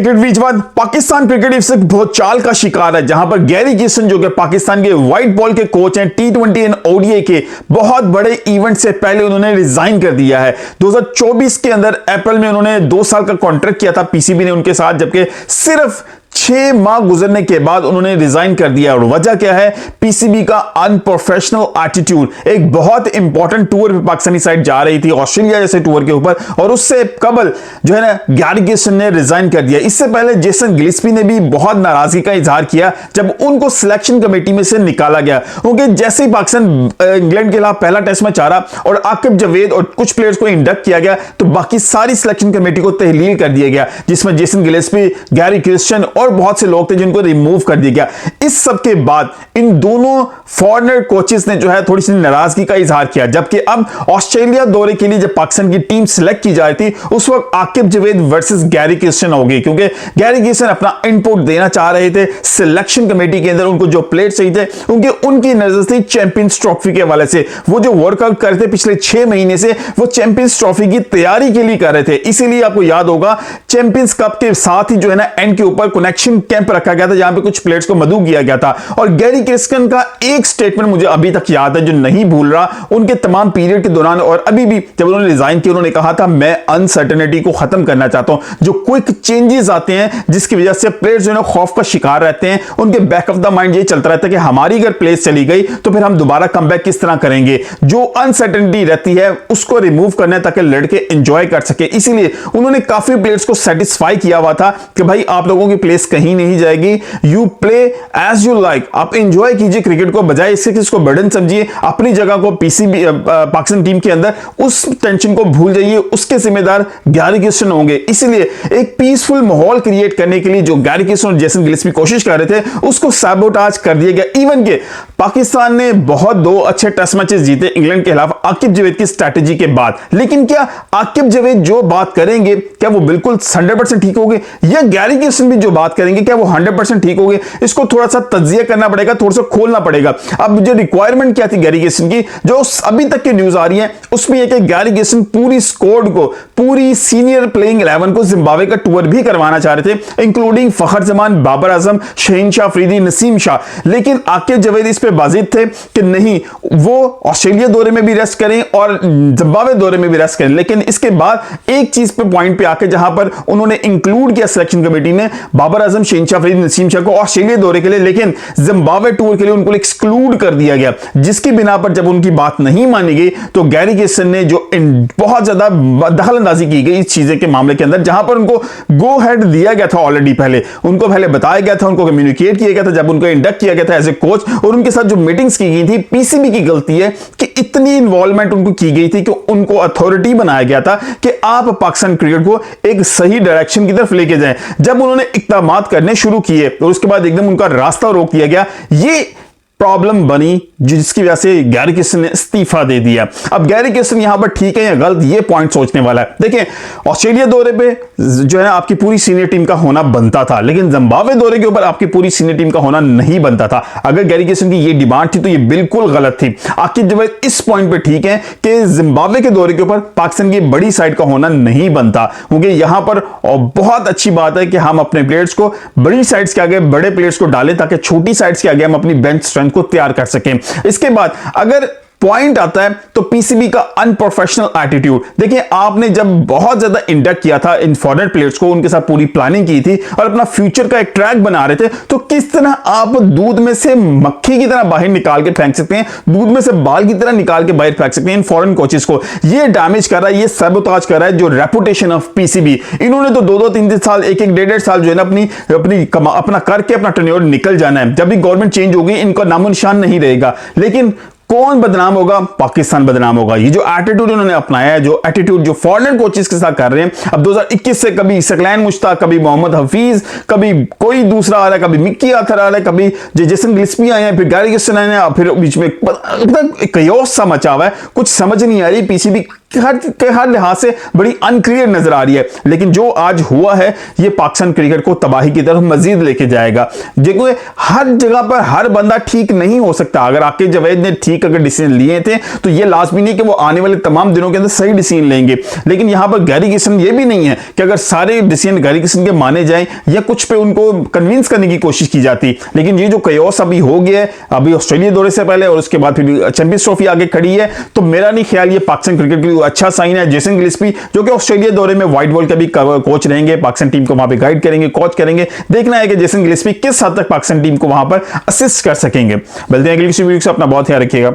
Cricket Pakistan cricket इस बहुत चाल का शिकार है, जहां पर गैरी किशन जो कि पाकिस्तान के व्हाइट बॉल के कोच हैं, T20 एंड ओडीआई के बहुत बड़े इवेंट से पहले उन्होंने रिजाइन कर दिया है। 2024 के अंदर अप्रैल में उन्होंने 2 साल का कॉन्ट्रैक्ट किया था पीसीबी ने उनके साथ, जबकि सिर्फ 6 माह गुजरने के बाद उन्होंने रिजाइन कर दिया। और वजह क्या है? पीसीबी का अनप्रोफेशनल एटीट्यूड। एक बहुत इंपॉर्टेंट टूर पे पाकिस्तानी साइड जा रही थी, ऑस्ट्रेलिया जैसे टूर के ऊपर, और उससे कबल जो है ना गैरी किशन ने रिजाइन कर दिया। इससे पहले जेसन गिलेस्पी ने भी बहुत नाराजगी का इजहार किया जब उनको सिलेक्शन कमेटी में से निकाला गया, क्योंकि जैसे ही पाकिस्तान इंग्लैंड के खिलाफ पहला टेस्ट मैच आ रहा और आकिब जवेद और कुछ प्लेयर्स को इंडक्ट किया गया, तो बाकी सारी सिलेक्शन कमेटी को तहलील कर दिया गया, जिसमें जेसन गिलेस्पी, गैरी किशन और बहुत से लोग थे जिनको रिमूव कर दिया गया। इस सब के बाद इन दोनों फॉरेनर कोचेस ने जो है थोड़ी सी नाराजगी का इजहार किया, जबकि अब ऑस्ट्रेलिया दौरे के लिए जब पाकिस्तान की टीम सिलेक्ट की जा रही थी, उस वक्त आकिब जवेद वर्सेस गैरी किशन हो गई, क्योंकि गैरी किशन अपना इनपुट देना चाह रहे थे सिलेक्शन कमेटी के अंदर। उनको जो प्लेयर चाहिए थे, क्योंकि उनकी नजर थी चैंपियंस ट्रॉफी के हवाले से, वो जो वर्कआउट कर रहे थे पिछले 6 महीने से, वो चैंपियंस ट्रॉफी की तैयारी के लिए कर रहे थे। इसीलिए आपको याद होगा चैंपियंस कप के साथ ही जो है ना एंड के ऊपर कनेक्शन कैंप रखा गया था, जहां पे कुछ प्लेयर्स को मदऊ किया गया था। और गैरी किशन का एक स्टेटमेंट मुझे अभी तक याद है, जो नहीं भूल रहा, उनके तमाम पीरियड के दौरान और अभी भी जब उन्होंने रिजाइन किया, उन्होंने कहा था मैं अनसर्टेनिटी को खत्म करना चाहता हूं। जो क्विक चेंजेस आते हैं जिसकी वजह से प्लेयर्स जो है खौफ का शिकार रहते हैं, उनके बैक ऑफ द माइंड ये चलता रहता है कि हमारी अगर प्लेस चली गई तो फिर हम दोबारा कमबैक किस तरह करेंगे। जो अनसर्टेनिटी रहती है उसको रिमूव करना है ताकि लड़के एंजॉय कर सके। इसीलिए उन्होंने काफी प्लेयर्स को सेटिस्फाई किया हुआ था कि भाई आप लोगों की प्लेस कहीं नहीं जाएगी, you play as you like, आप एंजॉय कीजिए क्रिकेट को, बजाय इससे कि इसको बर्डन समझिए। अपनी जगह को पीसीबी पाकिस्तान टीम के अंदर उस टेंशन को भूल जाइए, उसके जिम्मेदार गैरी किशन होंगे। इसलिए एक पीसफुल माहौल क्रिएट करने के लिए जो गैरी किशन और जेसन गिलेस्पी कोशिश कर रहे थे, उसको सैबोटाज कर दिया गया। इवन के पाकिस्तान ने बहुत 2 अच्छे टेस्ट मैचेस जीते इंग्लैंड के खिलाफ आकिब जवेद की स्ट्रैटेजी के बाद, लेकिन क्या आकिब जवेद जो बात करेंगे क्या वो बिल्कुल 100% ठीक होगी, या गैरी किशन भी जो बात करेंगे क्या वो 100% ठीक होगी? इसको थोड़ा सा तज्जिया करना पड़ेगा, थोड़ा सा खोलना पड़ेगा। अब जो रिक्वायरमेंट क्या थी गैरी किशन की, जो अभी तक की न्यूज आ रही है उसमें यह कि गैरी किशन पूरी स्क्वाड को, पूरी सीनियर प्लेइंग 11 को जिम्बाब्वे का टूर भी करवाना चाह रहे थे, इंक्लूडिंग फखर जमान, बाबर आजम, शहीन शाह अफरीदी, नसीम शाह। लेकिन आकिब जवेद इस पे बाजिद थे कि नहीं, वो ऑस्ट्रेलिया दौरे में भी रेस्ट करें और जिम्बाब्वे दौरे में भी रेस्ट करें। लेकिन इसके बाद एक चीज पे पॉइंट पे आके जहां पर उन्होंने इंक्लूड किया सिलेक्शन कमेटी ने बाबर आजम, शहीन शाह अफरीदी, नसीम शाह को ऑस्ट्रेलिया दौरे के लिए, लेकिन जिम्बाब्वे टूर के लिए उनको एक्सक्लूड कर दिया गया, जिसकी बिना पर जब उनकी बात नहीं मानी गई तो गैरी किशन ने जो बहुत ज्यादा दखलंदाजी की गई इस चीज के मामले के अंदर, जहां पर उनको गो हेड दिया गया था ऑलरेडी, उनको पहले बताया गया था, उनको कम्युनिकेट किया गया था जब उनको इंडक्ट किया गया था एज ए कोच, और उनके साथ जो मीटिंग्स की गई थी। पीसीबी की गलती है कि इतनी इन्वॉल्वमेंट उनको की गई थी कि उनको अथॉरिटी बनाया गया था कि आप पाकिस्तान क्रिकेट को एक सही डायरेक्शन की तरफ लेके जाएं। जब उन्होंने इक़दामात करने शुरू किए तो उसके बाद एकदम उनका रास्ता रोक दिया गया। ये प्रॉब्लम बनी जिसकी वजह से गैरी किशन ने इस्तीफा दे दिया। अब गैरी किशन यहां पर ठीक है या गलत, ये पॉइंट सोचने वाला है। देखिए, ऑस्ट्रेलिया दौरे पे जो है आपकी पूरी सीनियर टीम का होना बनता था, लेकिन जिम्बाब्वे दौरे के ऊपर आपकी पूरी सीनियर टीम का होना नहीं बनता था। अगर गैरी किशन की ये डिमांड थी तो ये बिल्कुल गलत थी। आकिब जवेद इस पॉइंट पे ठीक है कि जिम्बाब्वे के दौरे के ऊपर पाकिस्तान की बड़ी साइड का होना नहीं बनता, क्योंकि यहां पर बहुत अच्छी बात है कि हम अपने प्लेयर्स को बड़ी साइड्स के आगे, बड़े प्लेयर्स को डालें ताकि छोटी साइड्स के आगे हम अपनी बेंच स्ट्रेंथ को तैयार कर सकें। इसके बाद अगर पॉइंट आता है तो पीसीबी का अनप्रोफेशनल एटीट्यूड। देखिए, आपने जब बहुत ज्यादा इंडक्ट किया था इन फॉरेनर प्लेयर्स को, उनके साथ पूरी प्लानिंग की थी और अपना फ्यूचर का एक ट्रैक बना रहे थे, तो किस तरह आप दूध में से मक्खी की तरह बाहर निकाल के फेंक सकते हैं, दूध में से बाल की तरह निकाल के बाहर फेंक सकते हैं इन फॉरेन कोचेस को? ये डैमेज कर रहा है, ये सबोताज कर रहा है जो रेपुटेशन ऑफ पीसीबी। इन्होंने तो 2-2, 3-3 साल, 1-1, 1.5 साल जो है ना अपना करके अपना टेन्योर निकल जाना है। जब भी गवर्नमेंट चेंज होगी इनका नामो निशान नहीं रहेगा। लेकिन कौन बदनाम होगा? पाकिस्तान बदनाम होगा। ये जो एटीट्यूड उन्होंने अपनाया है, जो एटीट्यूड जो फॉरेनर कोचेस के साथ कर रहे हैं, अब 2021 से कभी सकलैन मुश्ताक, कभी मोहम्मद हफीज, कभी कोई दूसरा आ रहा है, कभी मिक्की आथर आ रहा है, कभी जेसन गिलेस्पी आए हैं, फिर गैरी किशन आए हैं, फिर बीच में कयोस सा मचा हुआ है। कुछ समझ नहीं आ रही पीसीबी हर लिहाज से बड़ी अनक्लियर नजर आ रही है। लेकिन जो आज हुआ है ये पाकिस्तान क्रिकेट को तबाही की तरफ मजीद लेके जाएगा। देखो हर जगह पर हर बंदा ठीक नहीं हो सकता। अगर आकिब जावेद ने ठीक अगर डिसीजन लिए थे तो ये लाजमी नहीं कि वो आने वाले तमाम दिनों के अंदर सही डिसीजन लेंगे। लेकिन यहां पर गैरी किशन ये भी नहीं है कि अगर सारे डिसीजन गैरी किशन के माने जाएं या कुछ पे उनको कन्विंस करने की कोशिश की जाती। लेकिन ये जो कयोस अभी हो गया है, अभी ऑस्ट्रेलिया दौरे से पहले और उसके बाद फिर चैंपियंस ट्रॉफी आगे खड़ी है, तो मेरा नहीं ख्याल ये पाकिस्तान क्रिकेट के लिए अच्छा साइन है। जेसन गिलस्पी जो कि ऑस्ट्रेलिया दौरे में व्हाइट बॉल के भी कोच रहेंगे, पाकिस्तान टीम को वहां पे गाइड करेंगे, कोच करेंगे। देखना है कि जेसन गिलस्पी किस हद तक पाकिस्तान टीम को वहां पर असिस्ट कर सकेंगे। मिलते हैं अगली किसी वीडियो से, अपना बहुत ख्याल रखिएगा।